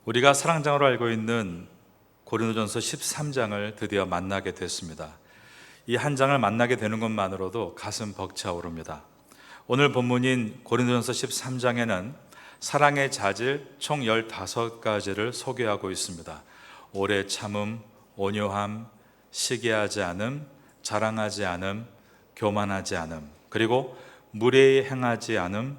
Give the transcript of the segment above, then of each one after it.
우리가 사랑장으로 알고 있는 고린도전서 13장을 드디어 만나게 됐습니다. 이 한 장을 만나게 되는 것만으로도 가슴 벅차오릅니다. 오늘 본문인 고린도전서 13장에는 사랑의 자질 총 15가지를 소개하고 있습니다. 오래 참음, 온유함, 시기하지 않음, 자랑하지 않음, 교만하지 않음, 그리고 무례히 행하지 않음,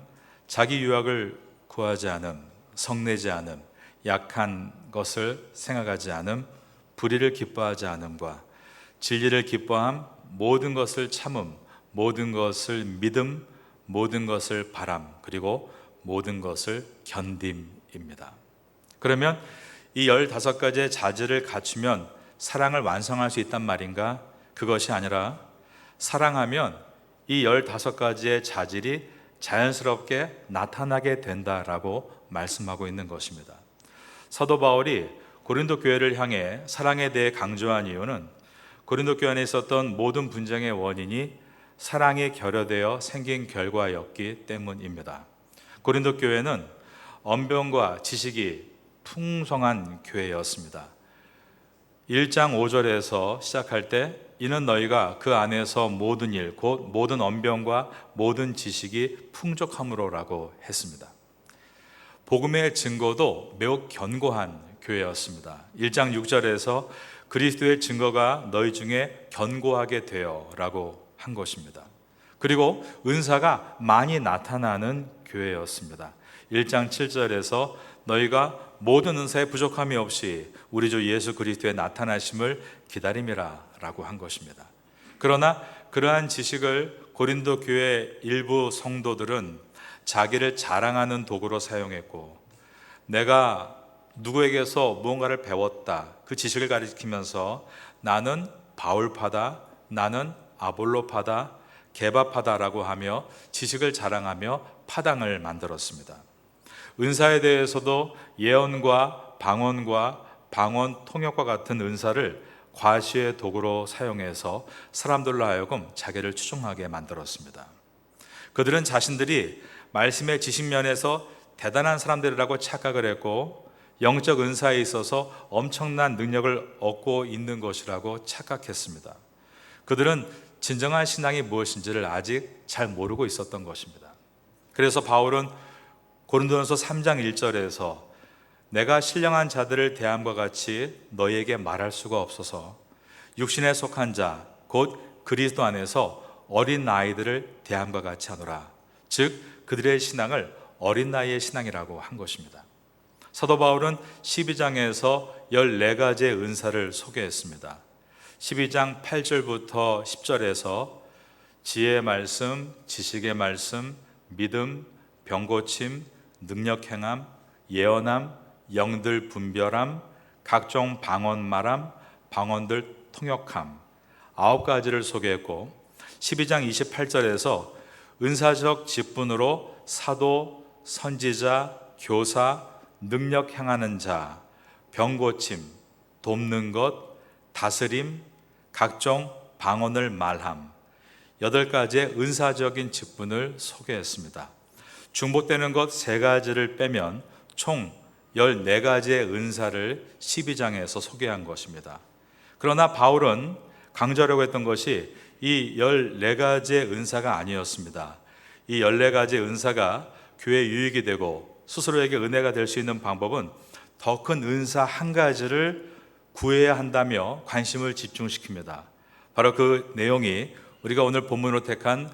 자기 유익을 구하지 않음, 성내지 않음, 약한 것을 생각하지 않음, 불의를 기뻐하지 않음과 진리를 기뻐함, 모든 것을 참음, 모든 것을 믿음, 모든 것을 바람, 그리고 모든 것을 견딤입니다. 그러면 이 15가지의 자질을 갖추면 사랑을 완성할 수 있단 말인가? 그것이 아니라 사랑하면 이 15가지의 자질이 자연스럽게 나타나게 된다라고 말씀하고 있는 것입니다. 사도 바울이 고린도 교회를 향해 사랑에 대해 강조한 이유는 고린도 교회 안에 있었던 모든 분쟁의 원인이 사랑이 결여되어 생긴 결과였기 때문입니다. 고린도 교회는 언변과 지식이 풍성한 교회였습니다. 1장 5절에서 시작할 때 이는 너희가 그 안에서 모든 일, 곧 모든 언변과 모든 지식이 풍족함으로라고 했습니다. 복음의 증거도 매우 견고한 교회였습니다. 1장 6절에서 그리스도의 증거가 너희 중에 견고하게 되어 라고 한 것입니다. 그리고 은사가 많이 나타나는 교회였습니다. 1장 7절에서 너희가 모든 은사에 부족함이 없이 우리 주 예수 그리스도의 나타나심을 기다림이라 라고 한 것입니다. 그러나 그러한 지식을 고린도 교회 일부 성도들은 자기를 자랑하는 도구로 사용했고, 내가 누구에게서 무언가를 배웠다, 그 지식을 가리키면서 나는 바울파다, 나는 아볼로파다, 게바파다라고 하며 지식을 자랑하며 파당을 만들었습니다. 은사에 대해서도 예언과 방언 통역과 같은 은사를 과시의 도구로 사용해서 사람들로 하여금 자기를 추종하게 만들었습니다. 그들은 자신들이 말씀의 지식면에서 대단한 사람들이라고 착각을 했고, 영적 은사에 있어서 엄청난 능력을 얻고 있는 것이라고 착각했습니다. 그들은 진정한 신앙이 무엇인지를 아직 잘 모르고 있었던 것입니다. 그래서 바울은 고린도전서 3장 1절에서 내가 신령한 자들을 대함과 같이 너희에게 말할 수가 없어서 육신에 속한 자, 곧 그리스도 안에서 어린 아이들을 대함과 같이 하노라. 즉 그들의 신앙을 어린 나이의 신앙이라고 한 것입니다. 사도 바울은 12장에서 14가지의 은사를 소개했습니다. 12장 8절부터 10절에서 지혜의 말씀, 지식의 말씀, 믿음, 병고침, 능력행함, 예언함, 영들 분별함, 각종 방언 말함, 방언들 통역함, 9가지를 소개했고, 12장 28절에서 은사적 직분으로 사도, 선지자, 교사, 능력 행하는 자, 병고침, 돕는 것, 다스림, 각종 방언을 말함, 8가지의 은사적인 직분을 소개했습니다. 중복되는 것 3가지를 빼면 총 14가지의 은사를 12장에서 소개한 것입니다. 그러나 바울은 강조하려고 했던 것이 이 14가지의 은사가 아니었습니다. 이 14가지의 은사가 교회에 유익이 되고 스스로에게 은혜가 될 수 있는 방법은 더 큰 은사 한 가지를 구해야 한다며 관심을 집중시킵니다. 바로 그 내용이 우리가 오늘 본문으로 택한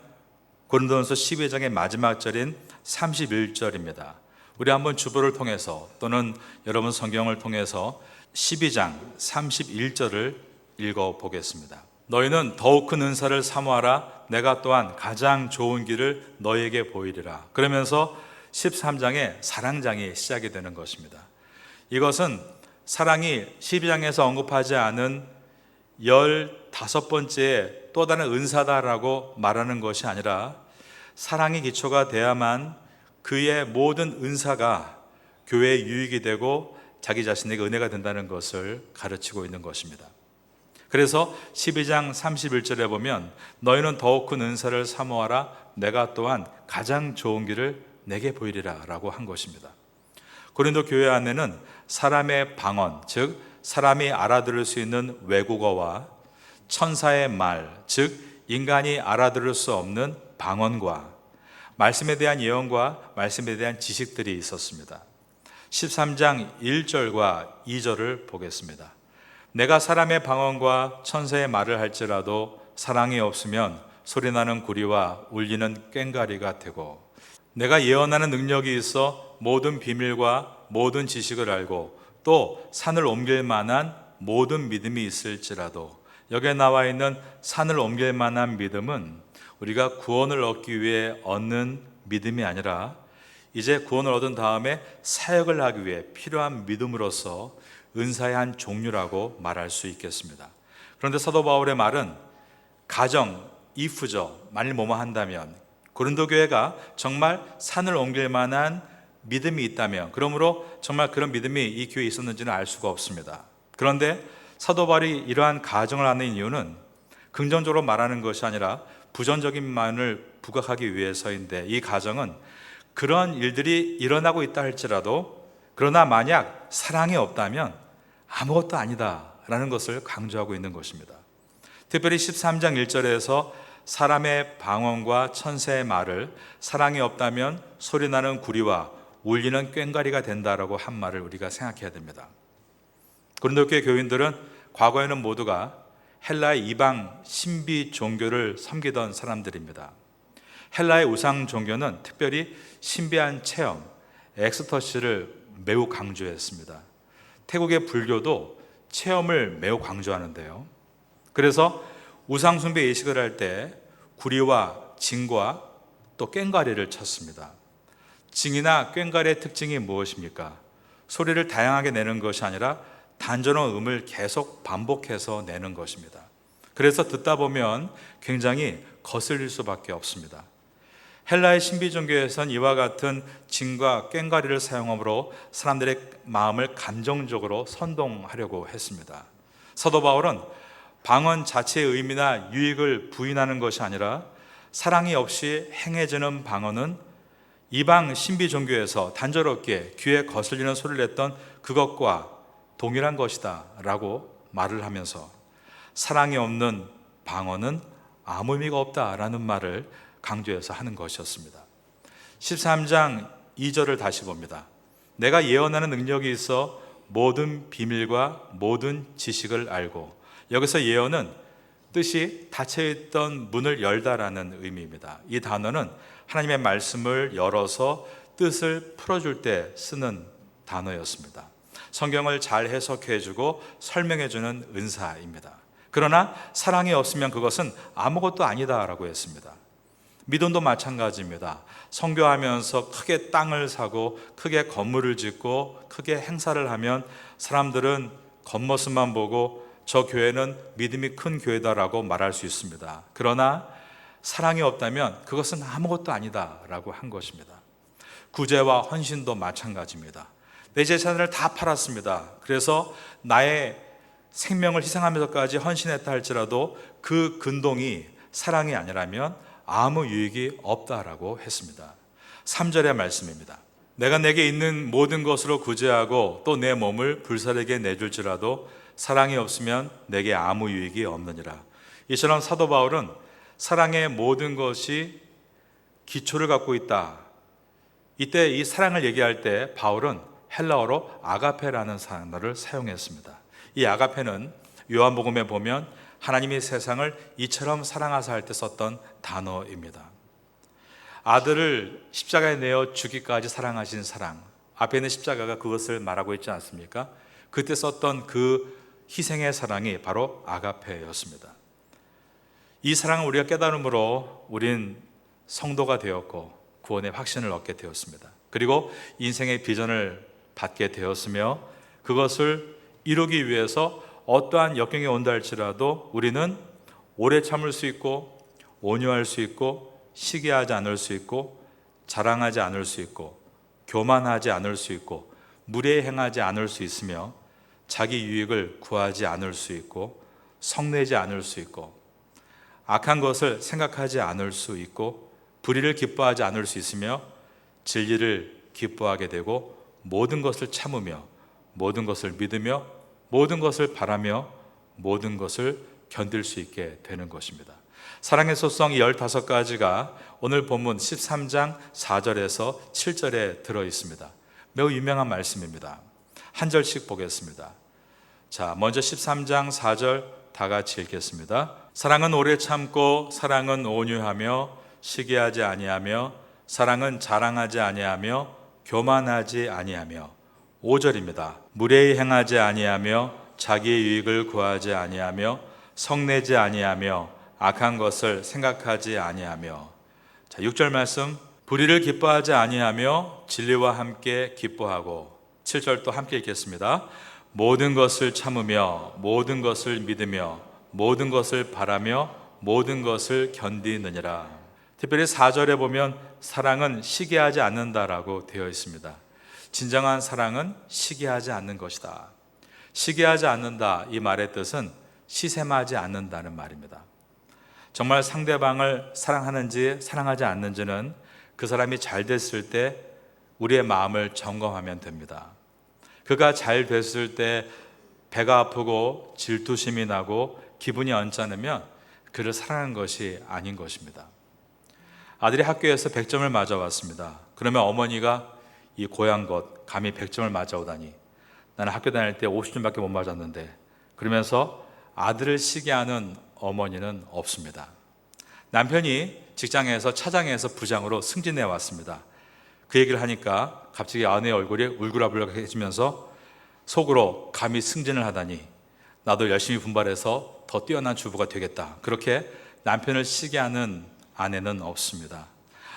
고린도전서 12장의 마지막 절인 31절입니다. 우리 한번 주보를 통해서 또는 여러분 성경을 통해서 12장 31절을 읽어보겠습니다. 너희는 더욱 큰 은사를 사모하라. 내가 또한 가장 좋은 길을 너희에게 보이리라. 그러면서 13장의 사랑장이 시작이 되는 것입니다. 이것은 사랑이 12장에서 언급하지 않은 15번째 또 다른 은사다라고 말하는 것이 아니라 사랑이 기초가 돼야만 그의 모든 은사가 교회에 유익이 되고 자기 자신에게 은혜가 된다는 것을 가르치고 있는 것입니다. 그래서 12장 31절에 보면 너희는 더욱 큰 은사를 사모하라. 내가 또한 가장 좋은 길을 내게 보이리라 라고 한 것입니다. 고린도 교회 안에는 사람의 방언, 즉 사람이 알아들을 수 있는 외국어와 천사의 말, 즉 인간이 알아들을 수 없는 방언과 말씀에 대한 예언과 말씀에 대한 지식들이 있었습니다. 13장 1절과 2절을 보겠습니다. 내가 사람의 방언과 천사의 말을 할지라도 사랑이 없으면 소리나는 구리와 울리는 꽹과리가 되고, 내가 예언하는 능력이 있어 모든 비밀과 모든 지식을 알고 또 산을 옮길 만한 모든 믿음이 있을지라도, 여기에 나와 있는 산을 옮길 만한 믿음은 우리가 구원을 얻기 위해 얻는 믿음이 아니라 이제 구원을 얻은 다음에 사역을 하기 위해 필요한 믿음으로서 은사의 한 종류라고 말할 수 있겠습니다. 그런데 사도 바울의 말은 가정, if죠. 만일 뭐뭐 한다면, 고린도 교회가 정말 산을 옮길 만한 믿음이 있다면, 그러므로 정말 그런 믿음이 이 교회에 있었는지는 알 수가 없습니다. 그런데 사도 바울이 이러한 가정을 하는 이유는 긍정적으로 말하는 것이 아니라 부정적인 면을 부각하기 위해서인데, 이 가정은 그런 일들이 일어나고 있다 할지라도 그러나 만약 사랑이 없다면 아무것도 아니다 라는 것을 강조하고 있는 것입니다. 특별히 13장 1절에서 사람의 방언과 천사의 말을 사랑이 없다면 소리나는 구리와 울리는 꽹과리가 된다라고 한 말을 우리가 생각해야 됩니다. 고린도 교회 교인들은 과거에는 모두가 헬라의 이방 신비 종교를 섬기던 사람들입니다. 헬라의 우상 종교는 특별히 신비한 체험, 엑스터시를 매우 강조했습니다. 태국의 불교도 체험을 매우 강조하는데요. 그래서 우상 숭배 예식을 할 때 구리와 징과 또 꽹과리를 쳤습니다. 징이나 꽹과리의 특징이 무엇입니까? 소리를 다양하게 내는 것이 아니라 단전한 음을 계속 반복해서 내는 것입니다. 그래서 듣다 보면 굉장히 거슬릴 수밖에 없습니다. 헬라의 신비 종교에선 이와 같은 징과 꽹과리를 사용함으로 사람들의 마음을 감정적으로 선동하려고 했습니다. 사도 바울은 방언 자체의 의미나 유익을 부인하는 것이 아니라 사랑이 없이 행해지는 방언은 이방 신비 종교에서 단조롭게 귀에 거슬리는 소리를 냈던 그것과 동일한 것이다 라고 말을 하면서 사랑이 없는 방언은 아무 의미가 없다라는 말을 강조해서 하는 것이었습니다. 13장 2절을 다시 봅니다. 내가 예언하는 능력이 있어 모든 비밀과 모든 지식을 알고, 여기서 예언은 뜻이 닫혀있던 문을 열다라는 의미입니다. 이 단어는 하나님의 말씀을 열어서 뜻을 풀어줄 때 쓰는 단어였습니다. 성경을 잘 해석해주고 설명해주는 은사입니다. 그러나 사랑이 없으면 그것은 아무것도 아니다라고 했습니다. 믿음도 마찬가지입니다. 선교하면서 크게 땅을 사고 크게 건물을 짓고 크게 행사를 하면 사람들은 겉모습만 보고 저 교회는 믿음이 큰 교회다라고 말할 수 있습니다. 그러나 사랑이 없다면 그것은 아무것도 아니다라고 한 것입니다. 구제와 헌신도 마찬가지입니다. 내 재산을 다 팔았습니다. 그래서 나의 생명을 희생하면서까지 헌신했다 할지라도 그 근동이 사랑이 아니라면 아무 유익이 없다라고 했습니다. 3절의 말씀입니다. 내가 내게 있는 모든 것으로 구제하고 또 내 몸을 불살에게 내줄지라도 사랑이 없으면 내게 아무 유익이 없느니라. 이처럼 사도 바울은 사랑의 모든 것이 기초를 갖고 있다. 이때 이 사랑을 얘기할 때 바울은 헬라어로 아가페라는 단어를 사용했습니다. 이 아가페는 요한복음에 보면 하나님이 세상을 이처럼 사랑하사 할 때 썼던 단어입니다. 아들을 십자가에 내어 주기까지 사랑하신 사랑, 앞에 있는 십자가가 그것을 말하고 있지 않습니까? 그때 썼던 그 희생의 사랑이 바로 아가페였습니다. 이 사랑을 우리가 깨달음으로 우린 성도가 되었고 구원의 확신을 얻게 되었습니다. 그리고 인생의 비전을 받게 되었으며 그것을 이루기 위해서 어떠한 역경이 온다 할지라도 우리는 오래 참을 수 있고 온유할 수 있고 시기하지 않을 수 있고 자랑하지 않을 수 있고 교만하지 않을 수 있고 무례 행하지 않을 수 있으며 자기 유익을 구하지 않을 수 있고 성내지 않을 수 있고 악한 것을 생각하지 않을 수 있고 불의를 기뻐하지 않을 수 있으며 진리를 기뻐하게 되고 모든 것을 참으며 모든 것을 믿으며 모든 것을 바라며 모든 것을 견딜 수 있게 되는 것입니다. 사랑의 소성 이 15가지가 오늘 본문 13장 4절에서 7절에 들어 있습니다. 매우 유명한 말씀입니다. 한 절씩 보겠습니다. 자, 먼저 13장 4절 다 같이 읽겠습니다. 사랑은 오래 참고 사랑은 온유하며 시기하지 아니하며 사랑은 자랑하지 아니하며 교만하지 아니하며 5절입니다. 무례히 행하지 아니하며 자기의 유익을 구하지 아니하며 성내지 아니하며 악한 것을 생각하지 아니하며. 자, 6절 말씀, 불의를 기뻐하지 아니하며 진리와 함께 기뻐하고. 7절 또 함께 읽겠습니다. 모든 것을 참으며 모든 것을 믿으며 모든 것을 바라며 모든 것을 견디느니라. 특별히 4절에 보면 사랑은 시기하지 않는다라고 되어 있습니다. 진정한 사랑은 시기하지 않는 것이다. 시기하지 않는다, 이 말의 뜻은 시샘하지 않는다는 말입니다. 정말 상대방을 사랑하는지 사랑하지 않는지는 그 사람이 잘 됐을 때 우리의 마음을 점검하면 됩니다. 그가 잘 됐을 때 배가 아프고 질투심이 나고 기분이 언짢으면 그를 사랑하는 것이 아닌 것입니다. 아들이 학교에서 100점을 맞아왔습니다. 그러면 어머니가 이 고향 것 감히 100점을 맞아오다니, 나는 학교 다닐 때 50점밖에 못 맞았는데, 그러면서 아들을 시기하는 어머니는 없습니다. 남편이 직장에서 차장에서 부장으로 승진해 왔습니다. 그 얘기를 하니까 갑자기 아내의 얼굴이 울그락불락해지면서 속으로 감히 승진을 하다니, 나도 열심히 분발해서 더 뛰어난 주부가 되겠다. 그렇게 남편을 시기하는 아내는 없습니다.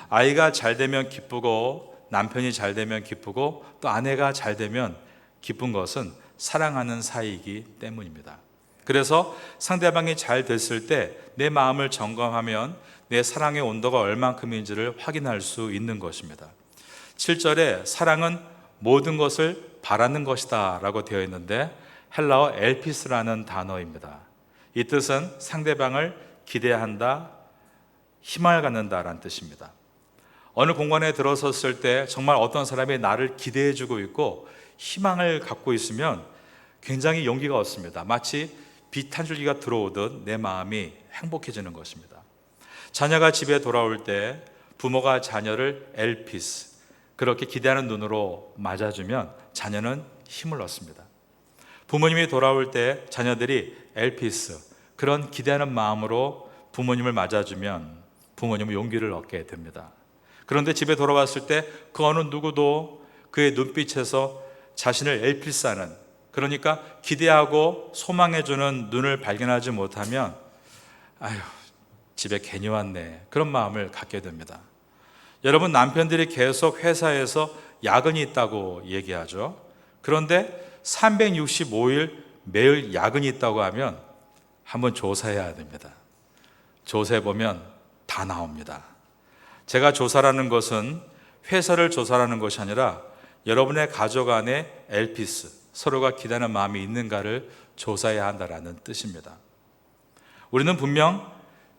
아이가 잘 되면 기쁘고 남편이 잘 되면 기쁘고 또 아내가 잘 되면 기쁜 것은 사랑하는 사이이기 때문입니다. 그래서 상대방이 잘 됐을 때 내 마음을 점검하면 내 사랑의 온도가 얼만큼인지를 확인할 수 있는 것입니다. 7절에 사랑은 모든 것을 바라는 것이다 라고 되어 있는데 헬라어 엘피스라는 단어입니다. 이 뜻은 상대방을 기대한다, 희망을 갖는다라는 뜻입니다. 어느 공간에 들어섰을 때 정말 어떤 사람이 나를 기대해주고 있고 희망을 갖고 있으면 굉장히 용기가 얻습니다. 마치 빛 한 줄기가 들어오듯 내 마음이 행복해지는 것입니다. 자녀가 집에 돌아올 때 부모가 자녀를 엘피스, 그렇게 기대하는 눈으로 맞아주면 자녀는 힘을 얻습니다. 부모님이 돌아올 때 자녀들이 엘피스, 그런 기대하는 마음으로 부모님을 맞아주면 부모님은 용기를 얻게 됩니다. 그런데 집에 돌아왔을 때 그 어느 누구도 그의 눈빛에서 자신을 엘피스하는, 그러니까 기대하고 소망해주는 눈을 발견하지 못하면 아휴, 집에 괜히 왔네, 그런 마음을 갖게 됩니다. 여러분, 남편들이 계속 회사에서 야근이 있다고 얘기하죠. 그런데 365일 매일 야근이 있다고 하면 한번 조사해야 됩니다. 조사해보면 다 나옵니다. 제가 조사라는 것은 회사를 조사라는 것이 아니라 여러분의 가족 안에 엘피스, 서로가 기대하는 마음이 있는가를 조사해야 한다는 뜻입니다. 우리는 분명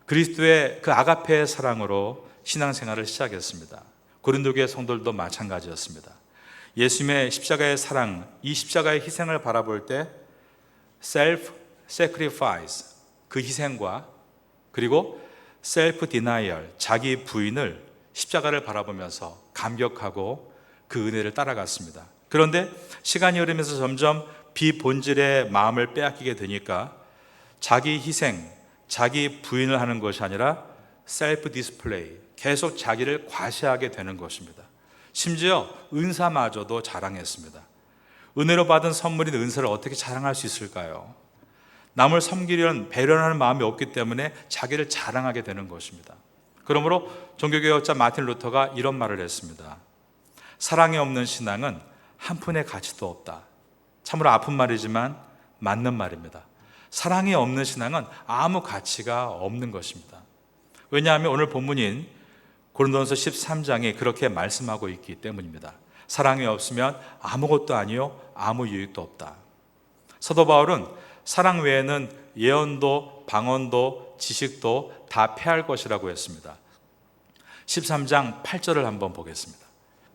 그리스도의 그 아가페의 사랑으로 신앙생활을 시작했습니다. 고린도교회 성도들도 마찬가지였습니다. 예수님의 십자가의 사랑, 이 십자가의 희생을 바라볼 때 self sacrifice, 그 희생과 그리고 self denial, 자기 부인을 십자가를 바라보면서 감격하고 그 은혜를 따라갔습니다. 그런데 시간이 흐르면서 점점 비본질의 마음을 빼앗기게 되니까 자기 희생, 자기 부인을 하는 것이 아니라 셀프 디스플레이, 계속 자기를 과시하게 되는 것입니다. 심지어 은사마저도 자랑했습니다. 은혜로 받은 선물인 은사를 어떻게 자랑할 수 있을까요? 남을 섬기려는, 배려하는 마음이 없기 때문에 자기를 자랑하게 되는 것입니다. 그러므로 종교개혁자 마틴 루터가 이런 말을 했습니다. 사랑이 없는 신앙은 한 푼의 가치도 없다. 참으로 아픈 말이지만 맞는 말입니다. 사랑이 없는 신앙은 아무 가치가 없는 것입니다. 왜냐하면 오늘 본문인 고린도전서 13장이 그렇게 말씀하고 있기 때문입니다. 사랑이 없으면 아무것도 아니요 아무 유익도 없다. 사도 바울은 사랑 외에는 예언도 방언도 지식도 다 패할 것이라고 했습니다. 13장 8절을 한번 보겠습니다.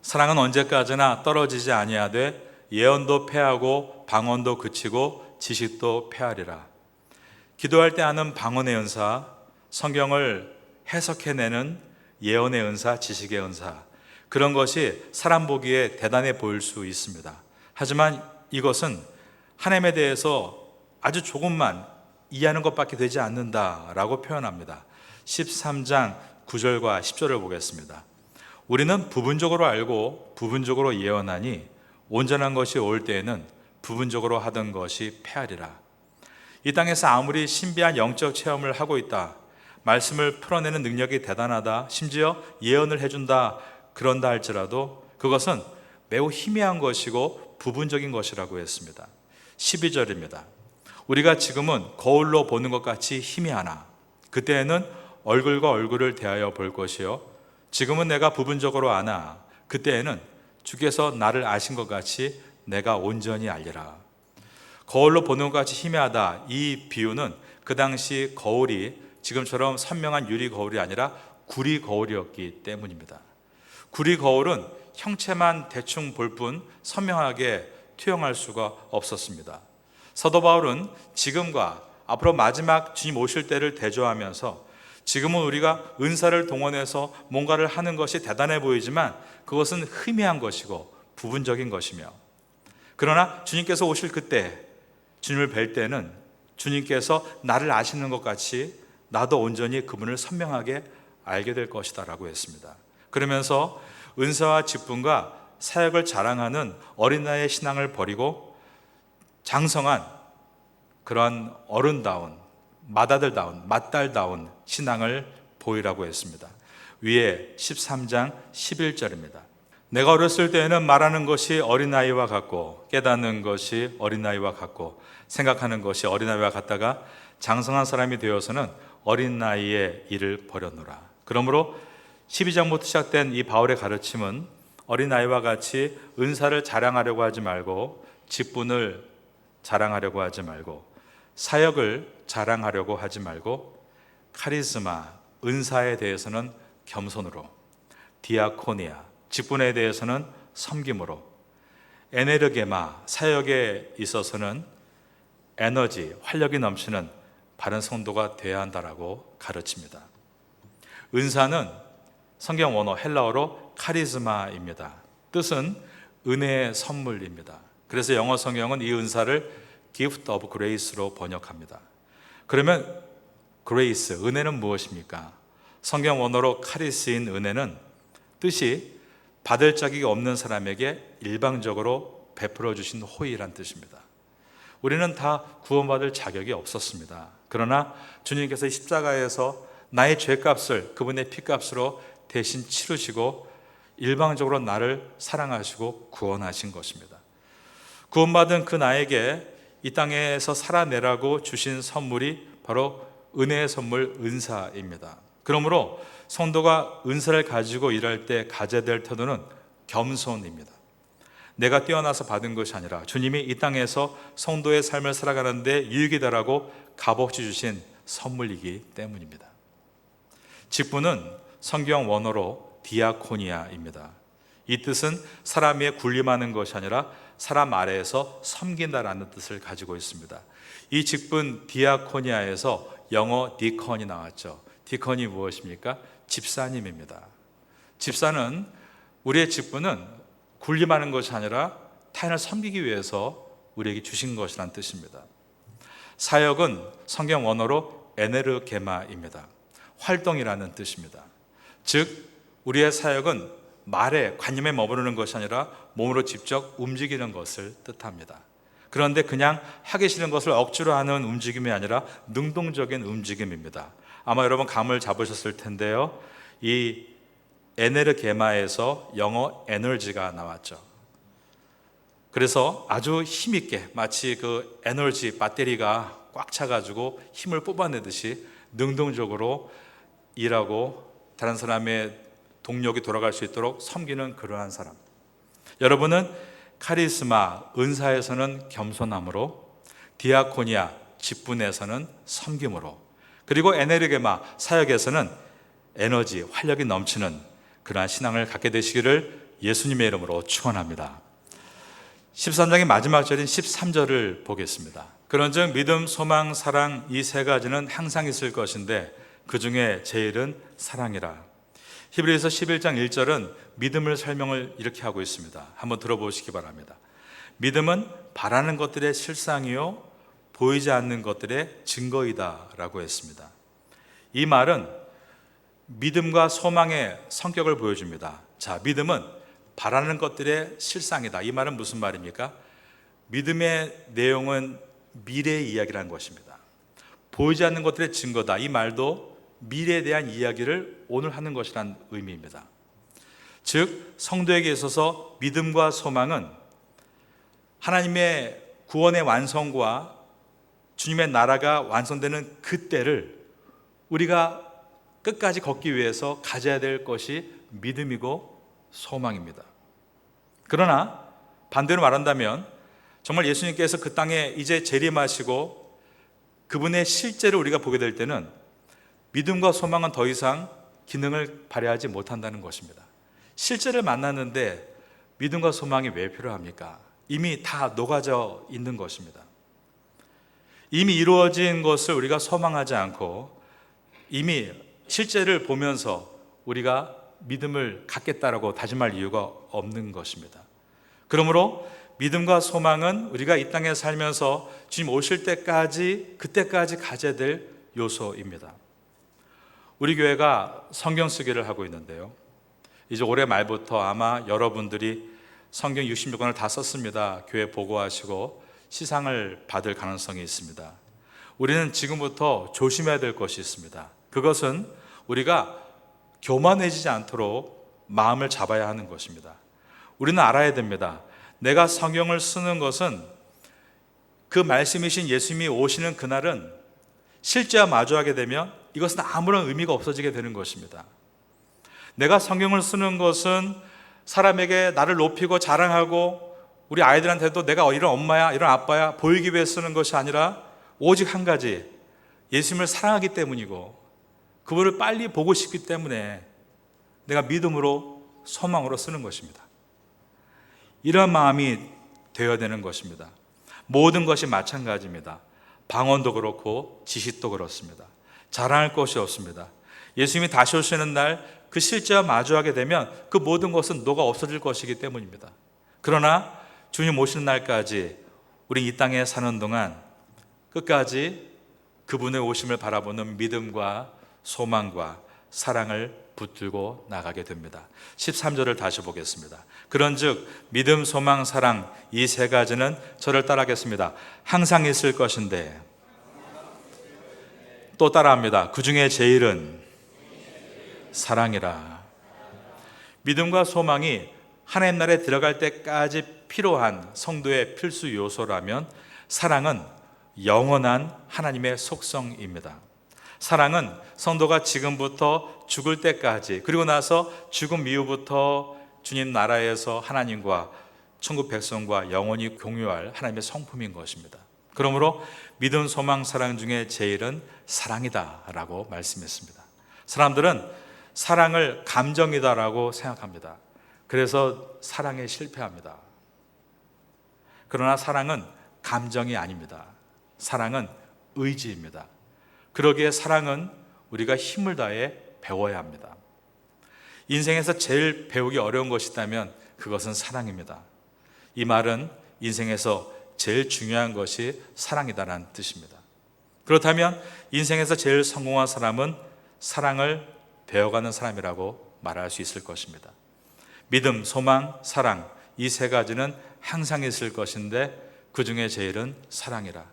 사랑은 언제까지나 떨어지지 아니하되 예언도 패하고 방언도 그치고 지식도 패하리라. 기도할 때 하는 방언의 은사, 성경을 해석해내는 예언의 은사, 지식의 은사, 그런 것이 사람 보기에 대단해 보일 수 있습니다. 하지만 이것은 하나님에 대해서 아주 조금만 이해하는 것밖에 되지 않는다라고 표현합니다. 13장 9절과 10절을 보겠습니다. 우리는 부분적으로 알고 부분적으로 예언하니 온전한 것이 올 때에는 부분적으로 하던 것이 패하리라. 이 땅에서 아무리 신비한 영적 체험을 하고 있다, 말씀을 풀어내는 능력이 대단하다, 심지어 예언을 해준다, 그런다 할지라도 그것은 매우 희미한 것이고 부분적인 것이라고 했습니다. 12절입니다. 우리가 지금은 거울로 보는 것 같이 희미하나 그때에는 얼굴과 얼굴을 대하여 볼 것이요 지금은 내가 부분적으로 아나 그때에는 주께서 나를 아신 것 같이 내가 온전히 알리라. 거울로 보는 것 같이 희미하다, 이 비유는 그 당시 거울이 지금처럼 선명한 유리 거울이 아니라 구리 거울이었기 때문입니다. 구리 거울은 형체만 대충 볼 뿐 선명하게 투영할 수가 없었습니다. 사도 바울은 지금과 앞으로 마지막 주님 오실 때를 대조하면서 지금은 우리가 은사를 동원해서 뭔가를 하는 것이 대단해 보이지만 그것은 희미한 것이고 부분적인 것이며, 그러나 주님께서 오실 그때, 주님을 뵐 때는 주님께서 나를 아시는 것 같이 나도 온전히 그분을 선명하게 알게 될 것이다 라고 했습니다. 그러면서 은사와 직분과 사역을 자랑하는 어린아이의 신앙을 버리고 장성한 그러한 어른다운, 맏아들다운, 맏딸다운 신앙을 보이라고 했습니다. 위에 13장 11절입니다. 내가 어렸을 때에는 말하는 것이 어린아이와 같고 깨닫는 것이 어린아이와 같고 생각하는 것이 어린아이와 같다가 장성한 사람이 되어서는 어린아이의 일을 버렸노라. 그러므로 12장부터 시작된 이 바울의 가르침은 어린아이와 같이 은사를 자랑하려고 하지 말고 직분을 자랑하려고 하지 말고 사역을 자랑하려고 하지 말고 카리스마, 은사에 대해서는 겸손으로, 디아코니아, 직분에 대해서는 섬김으로, 에네르게마, 사역에 있어서는 에너지, 활력이 넘치는 바른 성도가 되어야 한다라고 가르칩니다. 은사는 성경 원어 헬라어로 카리스마입니다. 뜻은 은혜의 선물입니다. 그래서 영어 성경은 이 은사를 gift of grace로 번역합니다. 그러면 grace, 은혜는 무엇입니까? 성경 원어로 카리스인 은혜는 뜻이 받을 자격이 없는 사람에게 일방적으로 베풀어 주신 호의란 뜻입니다. 우리는 다 구원받을 자격이 없었습니다. 그러나 주님께서 십자가에서 나의 죄값을 그분의 피값으로 대신 치르시고 일방적으로 나를 사랑하시고 구원하신 것입니다. 구원받은 그 나에게 이 땅에서 살아내라고 주신 선물이 바로 은혜의 선물, 은사입니다. 그러므로 성도가 은사를 가지고 일할 때 가져야 될 태도는 겸손입니다. 내가 뛰어나서 받은 것이 아니라 주님이 이 땅에서 성도의 삶을 살아가는데 유익이 되라고 값없이 주신 선물이기 때문입니다. 직분은 성경 원어로 디아코니아입니다. 이 뜻은 사람 위에 군림하는 것이 아니라 사람 아래에서 섬긴다라는 뜻을 가지고 있습니다. 이 직분 디아코니아에서 영어 디컨이 나왔죠. 디컨이 무엇입니까? 집사님입니다. 집사는 우리의 직분은 군림하는 것이 아니라 타인을 섬기기 위해서 우리에게 주신 것이라는 뜻입니다. 사역은 성경 원어로 에네르게마입니다. 활동이라는 뜻입니다. 즉 우리의 사역은 말에 관념에 머무르는 것이 아니라 몸으로 직접 움직이는 것을 뜻합니다. 그런데 그냥 하기 싫은 것을 억지로 하는 움직임이 아니라 능동적인 움직임입니다. 아마 여러분 감을 잡으셨을 텐데요, 이 에네르게마에서 영어 에너지가 나왔죠. 그래서 아주 힘있게 마치 그 에너지 배터리가 꽉 차가지고 힘을 뽑아내듯이 능동적으로 일하고 다른 사람의 동력이 돌아갈 수 있도록 섬기는 그러한 사람. 여러분은 카리스마, 은사에서는 겸손함으로, 디아코니아, 직분에서는 섬김으로, 그리고 에네르게마, 사역에서는 에너지, 활력이 넘치는 그러한 신앙을 갖게 되시기를 예수님의 이름으로 축원합니다. 13장의 마지막 절인 13절을 보겠습니다. 그런즉 믿음, 소망, 사랑 이 세 가지는 항상 있을 것인데 그 중에 제일은 사랑이라. 히브리서 11장 1절은 믿음을 설명을 이렇게 하고 있습니다. 한번 들어보시기 바랍니다. 믿음은 바라는 것들의 실상이요 보이지 않는 것들의 증거이다 라고 했습니다. 이 말은 믿음과 소망의 성격을 보여줍니다. 자, 믿음은 바라는 것들의 실상이다. 이 말은 무슨 말입니까? 믿음의 내용은 미래의 이야기라는 것입니다. 보이지 않는 것들의 증거다. 이 말도 미래에 대한 이야기를 오늘 하는 것이란 의미입니다. 즉, 성도에게 있어서 믿음과 소망은 하나님의 구원의 완성과 주님의 나라가 완성되는 그때를 우리가 끝까지 걷기 위해서 가져야 될 것이 믿음이고 소망입니다. 그러나 반대로 말한다면 정말 예수님께서 그 땅에 이제 재림하시고 그분의 실제를 우리가 보게 될 때는 믿음과 소망은 더 이상 기능을 발휘하지 못한다는 것입니다. 실제를 만났는데 믿음과 소망이 왜 필요합니까? 이미 다 녹아져 있는 것입니다. 이미 이루어진 것을 우리가 소망하지 않고 이미 실제를 보면서 우리가 믿음을 갖겠다라고 다짐할 이유가 없는 것입니다. 그러므로 믿음과 소망은 우리가 이 땅에 살면서 주님 오실 때까지 그때까지 가져야 될 요소입니다. 우리 교회가 성경 쓰기를 하고 있는데요, 이제 올해 말부터 아마 여러분들이 성경 66권을 다 썼습니다. 교회 보고하시고 시상을 받을 가능성이 있습니다. 우리는 지금부터 조심해야 될 것이 있습니다. 그것은 우리가 교만해지지 않도록 마음을 잡아야 하는 것입니다. 우리는 알아야 됩니다. 내가 성경을 쓰는 것은 그 말씀이신 예수님이 오시는 그날은 실제와 마주하게 되면 이것은 아무런 의미가 없어지게 되는 것입니다. 내가 성경을 쓰는 것은 사람에게 나를 높이고 자랑하고 우리 아이들한테도 내가 이런 엄마야 이런 아빠야 보이기 위해 쓰는 것이 아니라 오직 한 가지, 예수님을 사랑하기 때문이고 그분을 빨리 보고 싶기 때문에 내가 믿음으로 소망으로 쓰는 것입니다. 이런 마음이 되어야 되는 것입니다. 모든 것이 마찬가지입니다. 방언도 그렇고 지식도 그렇습니다. 자랑할 것이 없습니다. 예수님이 다시 오시는 날 그 실제와 마주하게 되면 그 모든 것은 녹아 없어질 것이기 때문입니다. 그러나 주님 오시는 날까지 우리 이 땅에 사는 동안 끝까지 그분의 오심을 바라보는 믿음과 소망과 사랑을 붙들고 나가게 됩니다. 13절을 다시 보겠습니다. 그런즉 믿음, 소망, 사랑 이 세 가지는 저를 따라하겠습니다. 항상 있을 것인데 또 따라합니다. 그 중에 제일은 사랑이라. 믿음과 소망이 하나님 나라에 들어갈 때까지 필요한 성도의 필수 요소라면 사랑은 영원한 하나님의 속성입니다. 사랑은 성도가 지금부터 죽을 때까지 그리고 나서 죽음 이후부터 주님 나라에서 하나님과 천국 백성과 영원히 공유할 하나님의 성품인 것입니다. 그러므로 믿음, 소망, 사랑 중에 제일은 사랑이다 라고 말씀했습니다. 사람들은 사랑을 감정이다라고 생각합니다. 그래서 사랑에 실패합니다. 그러나 사랑은 감정이 아닙니다. 사랑은 의지입니다. 그러기에 사랑은 우리가 힘을 다해 배워야 합니다. 인생에서 제일 배우기 어려운 것이 있다면 그것은 사랑입니다. 이 말은 인생에서 제일 중요한 것이 사랑이다라는 뜻입니다. 그렇다면 인생에서 제일 성공한 사람은 사랑을 배워가는 사람이라고 말할 수 있을 것입니다. 믿음, 소망, 사랑 이 세 가지는 항상 있을 것인데 그 중에 제일은 사랑이라.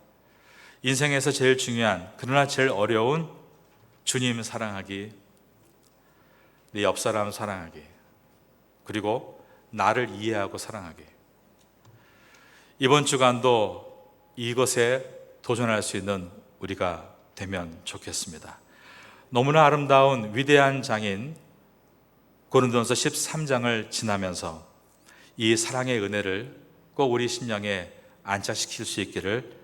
인생에서 제일 중요한 그러나 제일 어려운 주님 사랑하기, 내 옆 사람 사랑하기, 그리고 나를 이해하고 사랑하기. 이번 주간도 이것에 도전할 수 있는 우리가 되면 좋겠습니다. 너무나 아름다운 위대한 장인 고린도전서 13장을 지나면서 이 사랑의 은혜를 꼭 우리 심령에 안착시킬 수 있기를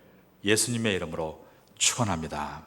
예수님의 이름으로 축원합니다.